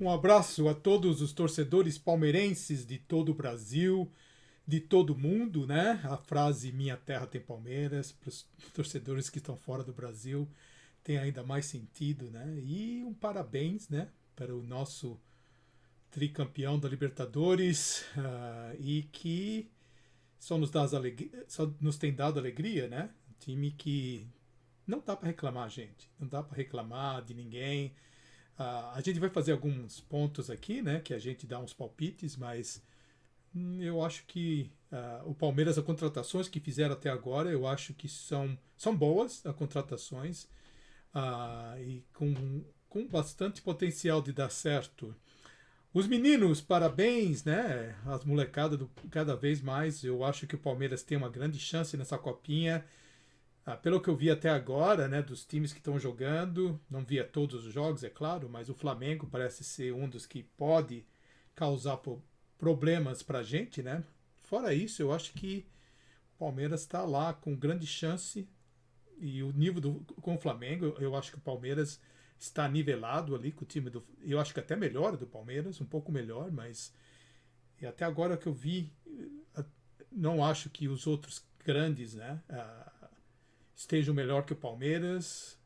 Um abraço a todos os torcedores palmeirenses de todo o Brasil, de todo o mundo, né? A frase Minha Terra tem Palmeiras, para os torcedores que estão fora do Brasil, tem ainda mais sentido, né? E um parabéns, né? Para o nosso tricampeão da Libertadores e que só nos tem dado alegria, né? Um time que não dá para reclamar, gente. Não dá para reclamar de ninguém. A gente vai fazer alguns pontos aqui, né? Que a gente dá uns palpites, mas eu acho que o Palmeiras, as contratações que fizeram até agora, eu acho que são boas as contratações e com bastante potencial de dar certo. Os meninos, parabéns, né? As molecadas cada vez mais. Eu acho que o Palmeiras tem uma grande chance nessa copinha. Pelo que eu vi até agora, né, dos times que estão jogando, não via todos os jogos, é claro, mas o Flamengo parece ser um dos que pode causar problemas para a gente, né? Fora isso, eu acho que o Palmeiras está lá com grande chance e o nível com o Flamengo, eu acho que o Palmeiras está nivelado ali com o time do. Eu acho que até melhor do Palmeiras, um pouco melhor, mas e até agora que eu vi, não acho que os outros grandes, né? Estejam melhor que o Palmeiras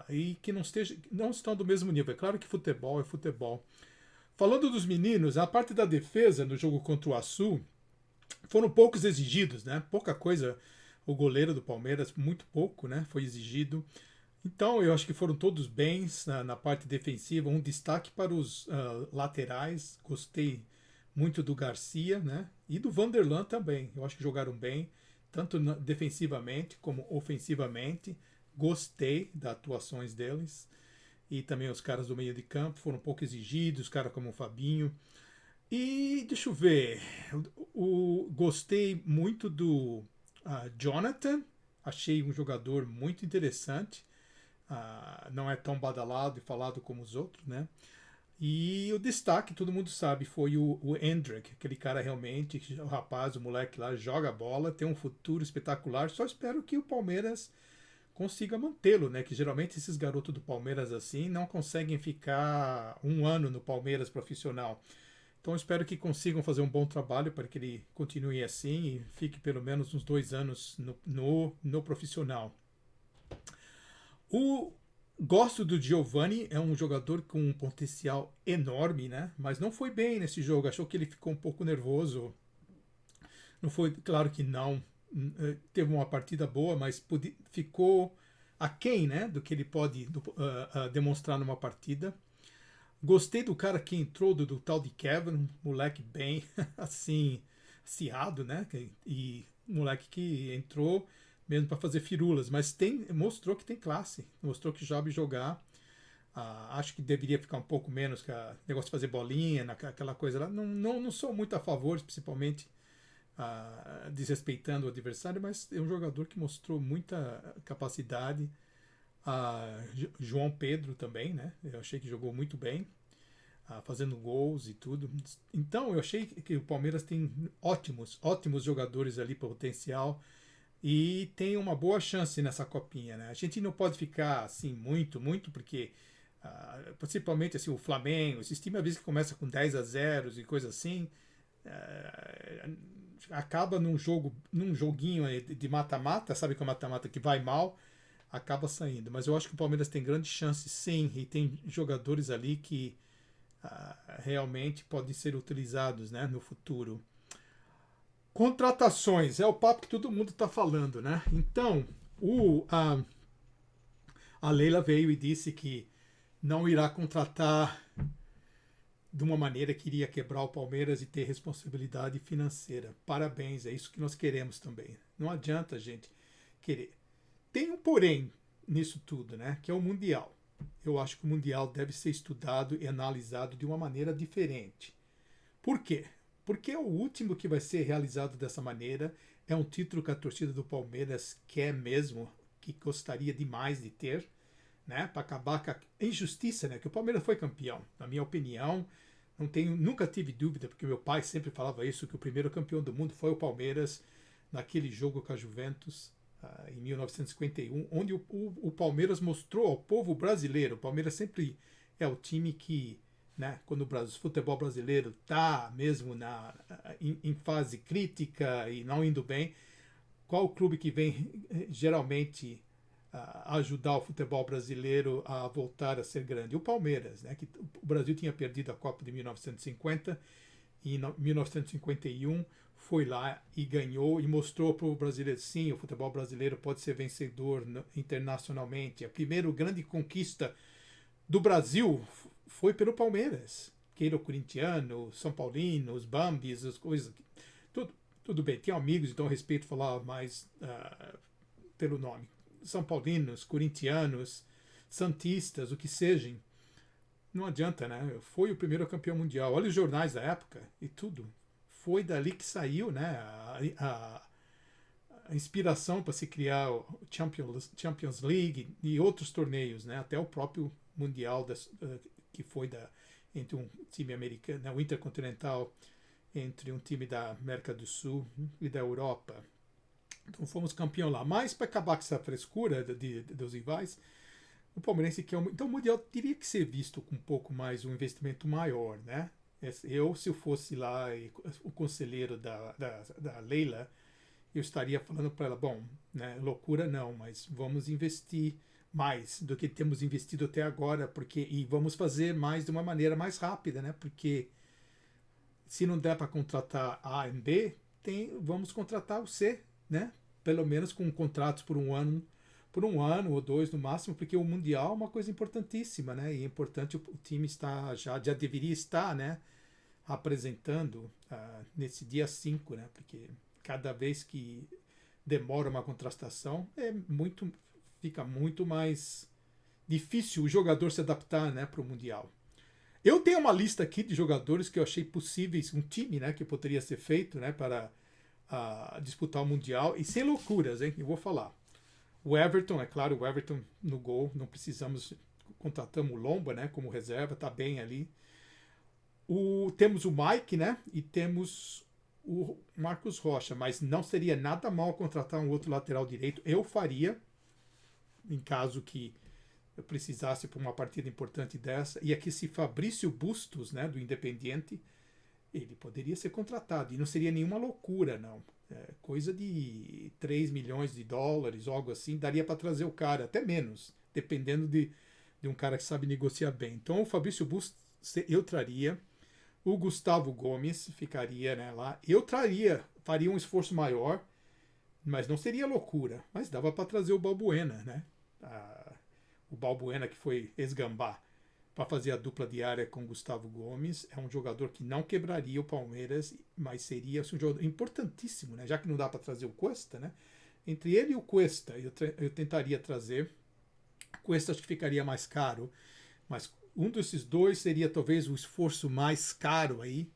e que não estão do mesmo nível. É claro que futebol é futebol. Falando dos meninos, a parte da defesa no jogo contra o Açu foram poucos exigidos, né? Pouca coisa. O goleiro do Palmeiras, muito pouco, né? Foi exigido. Então, eu acho que foram todos bens na parte defensiva. Um destaque para os laterais. Gostei muito do Garcia, né? E do Vanderlan também. Eu acho que jogaram bem, tanto defensivamente como ofensivamente. Gostei das atuações deles. E também os caras do meio de campo foram um pouco exigidos, caras como o Fabinho. E deixa eu ver. Gostei muito do Jonathan. Achei um jogador muito interessante. Não é tão badalado e falado como os outros, né? E o destaque, todo mundo sabe, foi o Endrick, aquele cara realmente, o rapaz, o moleque lá, joga bola, tem um futuro espetacular. Só espero que o Palmeiras consiga mantê-lo, né? Que geralmente esses garotos do Palmeiras assim não conseguem ficar um ano no Palmeiras profissional. Então espero que consigam fazer um bom trabalho para que ele continue assim e fique pelo menos uns 2 anos no profissional. O Gosto do Giovani, é um jogador com um potencial enorme, né? Mas não foi bem nesse jogo. Achou que ele ficou um pouco nervoso. Não foi, claro que não. Teve uma partida boa, mas ficou aquém, né? Do que ele pode demonstrar numa partida. Gostei do cara que entrou, do tal de Kevin, um moleque bem assim, acirrado, né? E um moleque que entrou mesmo para fazer firulas, mas mostrou que tem classe, mostrou que sabe jogar. Acho que deveria ficar um pouco menos com o negócio de fazer bolinha, aquela coisa lá. Não sou muito a favor, principalmente desrespeitando o adversário, mas é um jogador que mostrou muita capacidade. João Pedro também, né? Eu achei que jogou muito bem, fazendo gols e tudo. Então eu achei que o Palmeiras tem ótimos jogadores ali, potencial, e tem uma boa chance nessa copinha, né? A gente não pode ficar assim muito, porque principalmente assim, o Flamengo, esses times às vezes que começam com 10-0 e coisa assim, acaba num joguinho de mata-mata, sabe que é mata-mata que vai mal, acaba saindo. Mas eu acho que o Palmeiras tem grande chance, sim, e tem jogadores ali que realmente podem ser utilizados, né, no futuro. Contratações, é o papo que todo mundo está falando, né? Então, a Leila veio e disse que não irá contratar de uma maneira que iria quebrar o Palmeiras e ter responsabilidade financeira. Parabéns, é isso que nós queremos também. Não adianta a gente querer. Tem um porém nisso tudo, né? Que é o Mundial. Eu acho que o Mundial deve ser estudado e analisado de uma maneira diferente. Por quê? Porque é o último que vai ser realizado dessa maneira. É um título que a torcida do Palmeiras quer mesmo, que gostaria demais de ter, né? Para acabar com a injustiça, né? Que o Palmeiras foi campeão. Na minha opinião, nunca tive dúvida, porque meu pai sempre falava isso, que o primeiro campeão do mundo foi o Palmeiras naquele jogo com a Juventus, em 1951, onde o Palmeiras mostrou ao povo brasileiro. O Palmeiras sempre é o time que né? Quando o futebol brasileiro está mesmo em fase crítica e não indo bem, qual o clube que vem geralmente ajudar o futebol brasileiro a voltar a ser grande? O Palmeiras, né? Que o Brasil tinha perdido a Copa de 1950 e em 1951 foi lá e ganhou e mostrou para o brasileiro, sim, o futebol brasileiro pode ser vencedor internacionalmente. A primeira grande conquista do Brasil foi pelo Palmeiras. Queira o corintiano, São Paulino, os Bambis, as coisas. Tudo bem, tenho amigos, então eu respeito falar mais pelo nome. São Paulinos, corintianos, santistas, o que sejam. Não adianta, né? Foi o primeiro campeão mundial. Olha os jornais da época e tudo. Foi dali que saiu, né? A inspiração para se criar o Champions League e outros torneios, né? Até o próprio Mundial que foi entre um time americano, né? O Intercontinental, entre um time da América do Sul e da Europa. Então fomos campeão lá. Mas para acabar com essa frescura dos rivais, o palmeirense quer então o Mundial teria que ser visto com um pouco mais um investimento maior, né? Eu, se eu fosse lá o conselheiro da Leila, eu estaria falando para ela, bom, né, loucura não, mas vamos investir mais do que temos investido até agora, e vamos fazer mais de uma maneira mais rápida, né? Porque se não der para contratar A e B, vamos contratar o C, né? Pelo menos com contratos por um ano ou dois no máximo, porque o Mundial é uma coisa importantíssima, né? E é importante o time já deveria estar, né? Apresentando nesse dia 5, né? Porque cada vez que demora uma contratação, fica muito mais difícil o jogador se adaptar, né, para o Mundial. Eu tenho uma lista aqui de jogadores que eu achei possíveis, um time, né, que poderia ser feito, né, para disputar o Mundial, e sem loucuras, hein, eu vou falar. O Everton, é claro, o Everton no gol, não precisamos, contratamos o Lomba, né, como reserva, tá bem ali. Temos o Mike, né, e temos o Marcos Rocha, mas não seria nada mal contratar um outro lateral direito. Eu faria, em caso que eu precisasse para uma partida importante dessa. E aqui se Fabrício Bustos, né, do Independiente, ele poderia ser contratado. E não seria nenhuma loucura, não. Coisa de 3 milhões de dólares, algo assim, daria para trazer o cara, até menos, dependendo de um cara que sabe negociar bem. Então o Fabrício Bustos eu traria. O Gustavo Gomes ficaria, né, lá. Eu faria um esforço maior, mas não seria loucura. Mas dava para trazer o Balbuena, né? O Balbuena que foi ex-Gambá para fazer a dupla diária com o Gustavo Gomes. É um jogador que não quebraria o Palmeiras, mas seria um jogador importantíssimo, né? Já que não dá para trazer o Cuesta, né? Entre ele e o Cuesta, eu tentaria trazer. O Cuesta acho que ficaria mais caro, mas um desses dois seria talvez o esforço mais caro aí,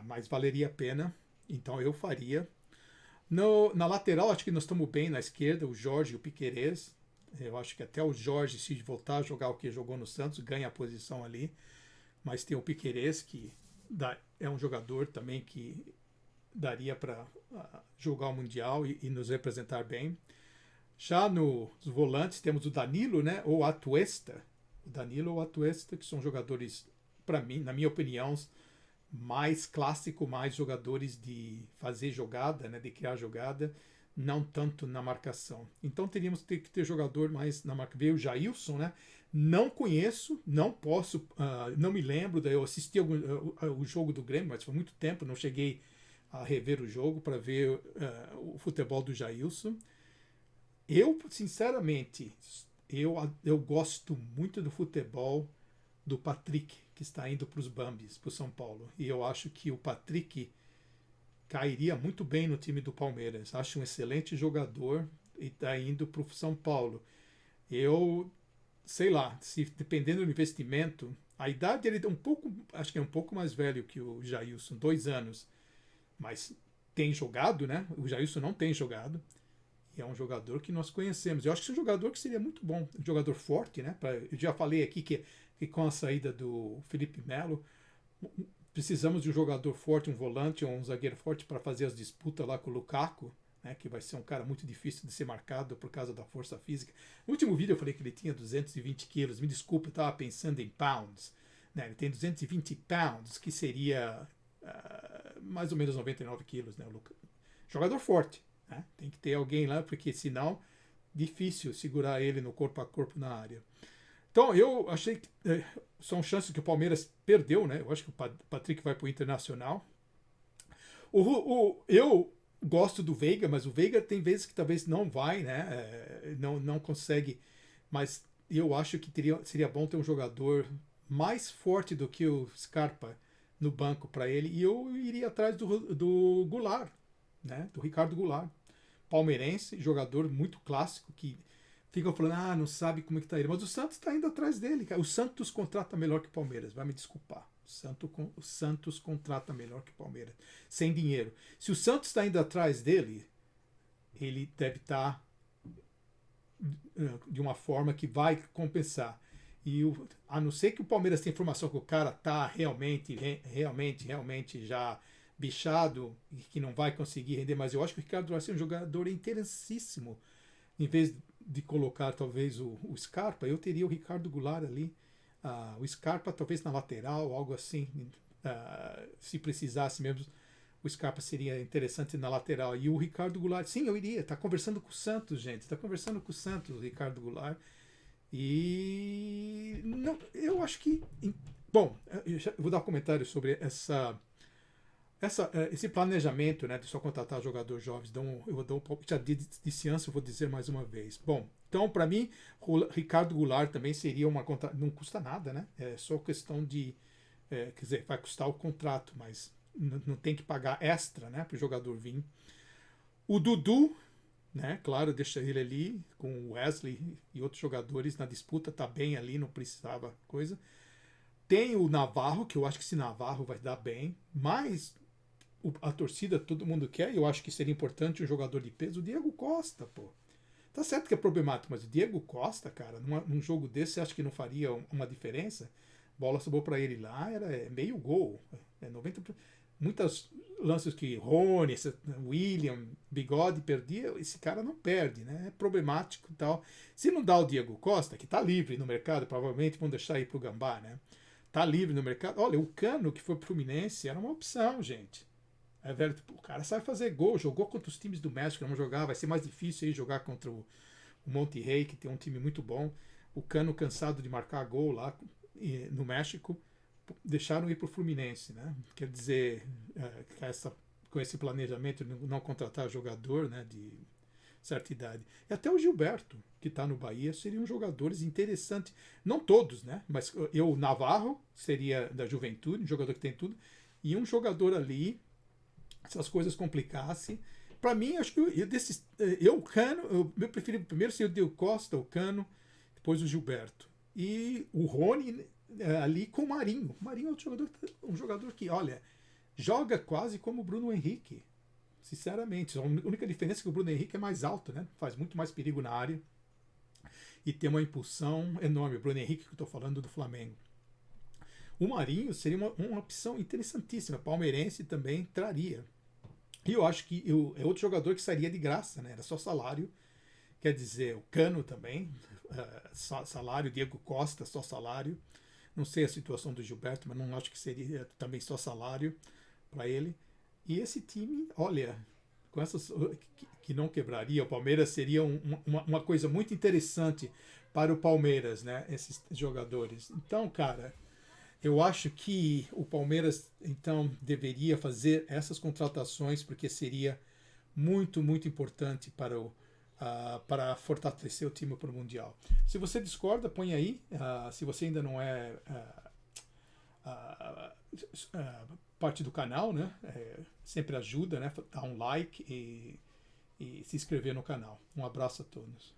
mas valeria a pena. Então eu faria. Na lateral, acho que nós estamos bem na esquerda, o Jorge e o Piquerez. Eu acho que até o Jorge, se voltar a jogar o que jogou no Santos, ganha a posição ali. Mas tem o Piquerez, que é um jogador também que daria para jogar o Mundial e nos representar bem. Já nos volantes temos o Danilo, né, ou Atuesta. O Danilo ou o Atuesta, que são jogadores, para mim, na minha opinião, mais clássico, mais jogadores de fazer jogada, né, de criar jogada, não tanto na marcação. Então teríamos que ter jogador mais na marca. Veio o Jailson, né? Não conheço, não posso, não me lembro. Eu assisti o jogo do Grêmio, mas foi muito tempo, não cheguei a rever o jogo para ver o futebol do Jailson. Eu, sinceramente, eu gosto muito do futebol do Patrick, que está indo para os Bambis, para o São Paulo. E eu acho que o Patrick cairia muito bem no time do Palmeiras. Acho um excelente jogador e está indo para o São Paulo. Eu, sei lá, se dependendo do investimento, a idade dele é um pouco, acho que é um pouco mais velho que o Jailson, 2 anos. Mas tem jogado, né? O Jailson não tem jogado. E é um jogador que nós conhecemos. Eu acho que é um jogador que seria muito bom. Um jogador forte, né? Eu já falei aqui que com a saída do Felipe Melo, precisamos de um jogador forte, um volante ou um zagueiro forte para fazer as disputas lá com o Lukaku, né, que vai ser um cara muito difícil de ser marcado por causa da força física. No último vídeo eu falei que ele tinha 220 quilos. Me desculpa, eu estava pensando em pounds. né? Ele tem 220 pounds, que seria mais ou menos 99 quilos, né? Jogador forte, né? Tem que ter alguém lá, porque senão difícil segurar ele no corpo a corpo na área. Então eu achei que são chances que o Palmeiras perdeu, né? Eu acho que o Patrick vai para o Internacional. Eu gosto do Veiga, mas o Veiga tem vezes que talvez não vai, né? Não consegue. Mas eu acho que seria bom ter um jogador mais forte do que o Scarpa no banco para ele. E eu iria atrás do Goulart, né? Do Ricardo Goulart. Palmeirense, jogador muito clássico, que ficam falando, não sabe como é que tá ele. Mas o Santos está indo atrás dele, cara. O Santos contrata melhor que o Palmeiras, vai me desculpar. O Santos contrata melhor que o Palmeiras, sem dinheiro. Se o Santos está indo atrás dele, ele deve estar de uma forma que vai compensar. E a não ser que o Palmeiras tenha informação que o cara tá realmente já bichado e que não vai conseguir render, mas eu acho que o Ricardo vai ser um jogador interessantíssimo. Em vez de colocar talvez o Scarpa, eu teria o Ricardo Goulart ali, o Scarpa talvez na lateral, algo assim. Se precisasse mesmo, o Scarpa seria interessante na lateral. E o Ricardo Goulart, sim, eu iria. Está conversando com o Santos, gente. Está conversando com o Santos, o Ricardo Goulart. E não, eu acho que... Bom, eu vou dar um comentário sobre esse planejamento, né, de só contratar jogadores jovens. Já disse antes, eu vou dizer mais uma vez. Bom, então para mim o Ricardo Goulart também seria não custa nada, né? É só questão de, quer dizer, vai custar o contrato, mas não tem que pagar extra, né, para o jogador vir. O Dudu, né, claro, deixa ele ali com o Wesley e outros jogadores na disputa, tá bem ali, não precisava coisa. Tem o Navarro, que eu acho que esse Navarro vai dar bem, mas a torcida, todo mundo quer, e eu acho que seria importante um jogador de peso, o Diego Costa, pô. Tá certo que é problemático, mas o Diego Costa, cara, num jogo desse, você acha que não faria uma diferença? Bola sobrou para ele lá, era meio gol. 90%. Muitos lances que Rony, William, Bigode perdia, esse cara não perde, né? É problemático e tal. Se não dá o Diego Costa, que tá livre no mercado, provavelmente vão deixar ir pro Gambá, né? Tá livre no mercado. Olha, o Cano, que foi pro Fluminense, era uma opção, gente. Velho, o cara sabe fazer gol, jogou contra os times do México, não jogar, vai ser mais difícil aí jogar contra o Monterrey, que tem um time muito bom. O Cano cansado de marcar gol lá no México, deixaram ir para o Fluminense, né? Quer dizer, com esse planejamento de não contratar jogador, né, de certa idade. E até o Gilberto, que está no Bahia, seriam jogadores interessantes. Não todos, né? Mas o Navarro seria da Juventude, um jogador que tem tudo, e um jogador ali, se as coisas complicassem. Para mim, acho que o Cano, meu preferido primeiro seria o Diego Costa, o Cano, depois o Gilberto. E o Rony ali com o Marinho. O Marinho é um jogador que, olha, joga quase como o Bruno Henrique. Sinceramente. A única diferença é que o Bruno Henrique é mais alto, né? Faz muito mais perigo na área. E tem uma impulsão enorme. O Bruno Henrique, que eu estou falando do Flamengo. O Marinho seria uma opção interessantíssima. Palmeirense também traria. E eu acho que é outro jogador que sairia de graça, né? Era só salário. Quer dizer, o Cano também, salário. Diego Costa, só salário. Não sei a situação do Gilberto, mas não acho que seria também só salário para ele. E esse time, olha, com essas que não quebraria, o Palmeiras seria uma coisa muito interessante para o Palmeiras, né? Esses jogadores. Então, cara, eu acho que o Palmeiras, então, deveria fazer essas contratações, porque seria muito, muito importante para fortalecer o time para o Mundial. Se você discorda, põe aí. Se você ainda não é parte do canal, né? Sempre ajuda, né? Dar um like e se inscrever no canal. Um abraço a todos.